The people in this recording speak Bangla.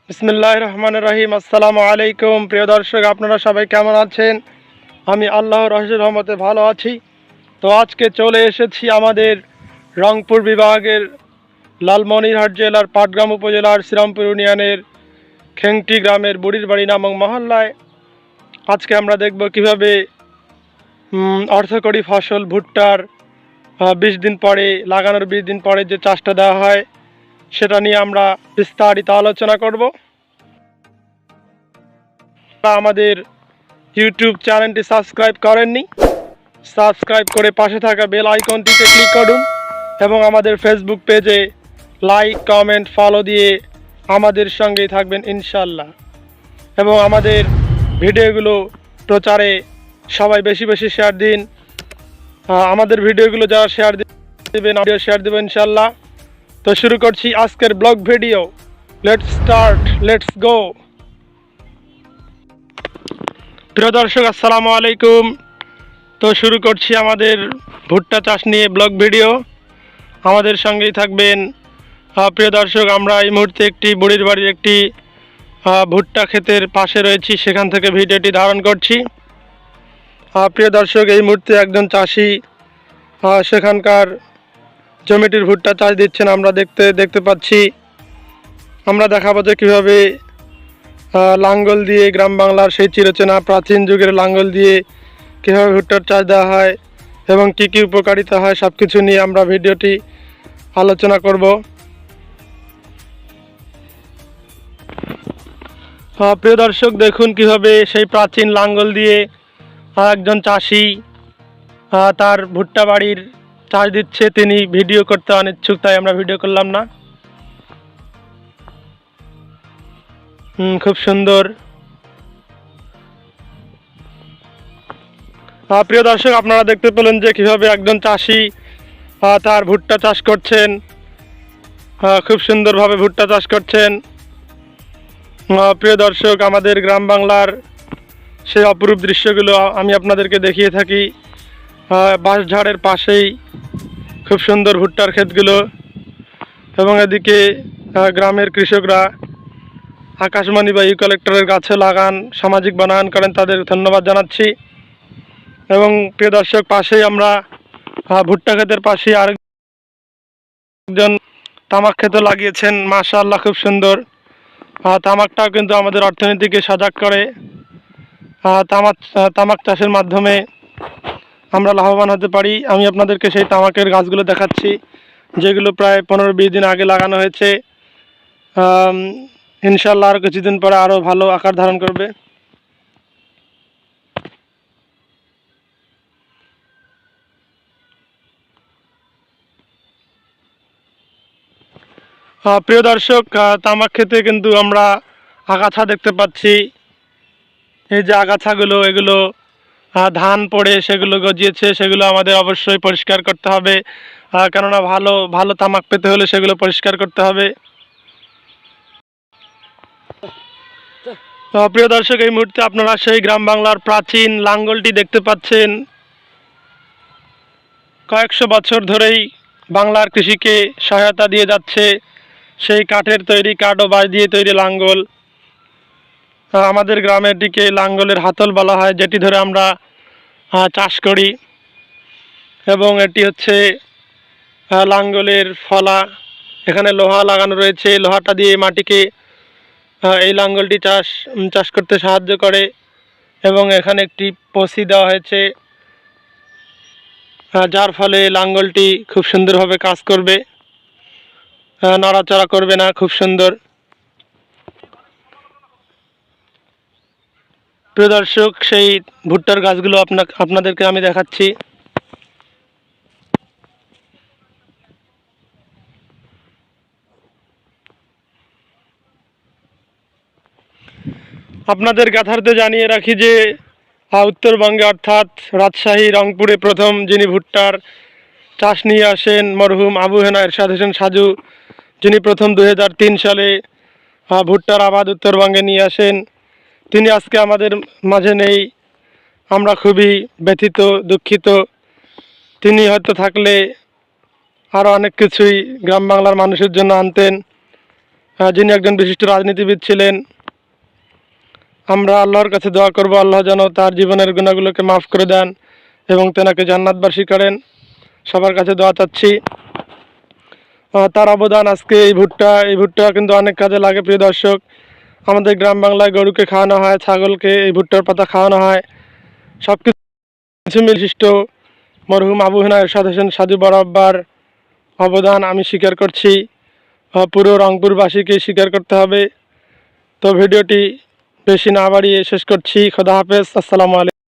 বিসমিল্লাহির রহমানির রহিম। আসসালামু আলাইকুম। প্রিয় দর্শক, আপনারা সবাই কেমন আছেন? আমি আল্লাহর অশেষ রহমতে ভালো আছি। তো আজকে চলে এসেছি আমাদের রংপুর বিভাগের লালমনিরহাট জেলার পাটগ্রাম উপজেলার শ্রীরামপুর ইউনিয়নের খেংটি গ্রামের বুড়ির বাড়ি নামক মহল্লায়। আজকে আমরা দেখব কিভাবে অর্থকরী ফসল ভুট্টার 20 দিন পরে লাগানোর 20 দিন পরে যে চাষটা দেওয়া হয় সেটা নিয়ে আমরা বিস্তারিত আলোচনা করব। আমাদের ইউটিউব চ্যানেলটি সাবস্ক্রাইব করেননি, সাবস্ক্রাইব করে পাশে থাকা বেল আইকনটিতে ক্লিক করুন এবং আমাদের ফেসবুক পেজে লাইক কমেন্ট ফলো দিয়ে আমাদের সঙ্গেই থাকবেন ইনশাল্লাহ। এবং আমাদের ভিডিওগুলো প্রচারে সবাই বেশি বেশি শেয়ার দিন। আমাদের ভিডিওগুলো যারা শেয়ার দেবেন ভিডিও শেয়ার দেবেন ইনশাল্লাহ। তো শুরু করছি আজকের blog video. Let's start, let's go. প্রিয় দর্শক, আসসালামু আলাইকুম। তো শুরু করছি আমাদের ভুট্টা চাষ নিয়ে ব্লগ ভিডিও। আমাদের সঙ্গেই থাকবেন। প্রিয় দর্শক, আমরা এই মুহূর্তে একটি বুড়ির বাড়ির একটি ভুট্টা ক্ষেতের পাশে রয়েছি, সেখান থেকে ভিডিওটি ধারণ করছি। প্রিয় দর্শক, এই মুহূর্তে একজন চাষি সেখানকার জমিটির ভুট্টা চাষ দিচ্ছেন আমরা দেখতে পাচ্ছি। আমরা দেখাবো যে কীভাবে লাঙ্গল দিয়ে গ্রাম বাংলার সেই চিরচেনা প্রাচীন যুগের লাঙ্গল দিয়ে কীভাবে ভুট্টার চাষ দেওয়া হয় এবং কী কী উপকারিতা হয় সব কিছু নিয়ে আমরা ভিডিওটি আলোচনা করব। প্রিয় দর্শক, দেখুন কিভাবে সেই প্রাচীন লাঙ্গল দিয়ে একজন চাষি তার ভুট্টা বাড়ির চাষ দিচ্ছে। তিনি ভিডিও করতে অনিচ্ছুক, তাই আমরা ভিডিও করলাম না। খুব সুন্দর। প্রিয় দর্শক, আপনারা দেখতে পেলেন যে কীভাবে একজন চাষি তার ভুট্টা চাষ করছেন। খুব সুন্দরভাবে ভুট্টা চাষ করছেন। প্রিয় দর্শক, আমাদের গ্রাম বাংলার সেই অপরূপ দৃশ্যগুলো আমি আপনাদেরকে দেখিয়ে থাকি। বাঁশঝাড়ের পাশেই খুব সুন্দর ভুট্টার ক্ষেতগুলো এবং এদিকে গ্রামের কৃষকরা আকাশমণি বা ইউক্যালিপটাসের গাছে লাগান, সামাজিক বনায়ন করেন, তাদের ধন্যবাদ জানাচ্ছি। এবং প্রিয় দর্শক, পাশেই আমরা ভুট্টা ক্ষেতের পাশে আরেকজন তামাক ক্ষেত লাগিয়েছেন। মাশাআল্লাহ, খুব সুন্দর। তামাকটাও কিন্তু আমাদের অর্থনীতিকে সজাগ করে। তামাক চাষের মাধ্যমে আমরা লাভবান হতে পারি। আমি আপনাদেরকে সেই তামাকের গাছগুলো দেখাচ্ছি, যেগুলো প্রায় 15-20 দিন আগে লাগানো হয়েছে। ইনশাআল্লাহ আরও কিছুদিন পরে আরও ভালো আকার ধারণ করবে। প্রিয় দর্শক, তামাক খেতে কিন্তু আমরা আগাছা দেখতে পাচ্ছি। এই যে আগাছাগুলো, এগুলো ধান পড়ে সেগুলো গজিয়েছে, সেগুলো আমাদের অবশ্যই পরিষ্কার করতে হবে। কেননা ভালো ভালো তামাক পেতে হলে সেগুলো পরিষ্কার করতে হবে। প্রিয় দর্শক, এই মুহূর্তে আপনারা সেই গ্রাম বাংলার প্রাচীন লাঙ্গলটি দেখতে পাচ্ছেন। কয়েকশো বছর ধরেই বাংলার কৃষিকে সহায়তা দিয়ে যাচ্ছে সেই কাঠের তৈরি, কাঠ ও বাঁশ দিয়ে তৈরি লাঙ্গল। আমাদের গ্রামের দিকে লাঙ্গলের হাতল বলা হয়, যেটি ধরে আমরা চাষ করি। এবং এটি হচ্ছে লাঙ্গলের ফলা। এখানে লোহা লাগানো রয়েছে, লোহাটা দিয়ে মাটিকে এই লাঙ্গলটি চাষ করতে সাহায্য করে। এবং এখানে একটি পসি দেওয়া হয়েছে, যার ফলে লাঙ্গলটি খুব সুন্দরভাবে কাজ করবে, নড়াচড়া করবে না। খুব সুন্দর। প্রিয় দর্শক, সেই ভুট্টার গাছগুলো আপনাদেরকে আমি দেখাচ্ছি। আপনাদের জ্ঞাতার্থে জানিয়ে রাখি যে উত্তরবঙ্গে অর্থাৎ রাজশাহী, রংপুরে প্রথম যিনি ভুট্টার চাষ নিয়ে আসেন মরহুম আবু হেনা এরশাদ হোসেন সাজু, যিনি প্রথম 2003 সালে ভুট্টার আবাদ উত্তরবঙ্গে নিয়ে আসেন। তিনি আজকে আমাদের মাঝে নেই। আমরা খুবই ব্যথিত, দুঃখিত। তিনি হয়তো থাকলে আরও অনেক কিছুই গ্রাম বাংলার মানুষের জন্য আনতেন। যিনি একজন বিশিষ্ট রাজনীতিবিদ ছিলেন। আমরা আল্লাহর কাছে দোয়া করব আল্লাহ যেন তার জীবনের গুনাহগুলোকে মাফ করে দেন এবং তেনাকে জান্নাতবাসী করেন। সবার কাছে দোয়া চাচ্ছি। তার অবদান আজকে এই ভুট্টা কিন্তু অনেক কাজে লাগে প্রিয় দর্শক। আমাদের গ্রাম বাংলায় গরুকে খাওয়ানো হয়, ছাগলকে এই ভুট্টার পাতা খাওয়ানো হয়। সব কিছু বিশিষ্ট মরহুম আবু হেনা এরশাদ হোসেন সাজু বরাবর অবদান আমি স্বীকার করছি, পুরো রংপুরবাসীকে স্বীকার করতে হবে। তো ভিডিওটি বেশি না বাড়িয়ে শেষ করছি। খোদা হাফেজ, আসসালামু আলাইকুম।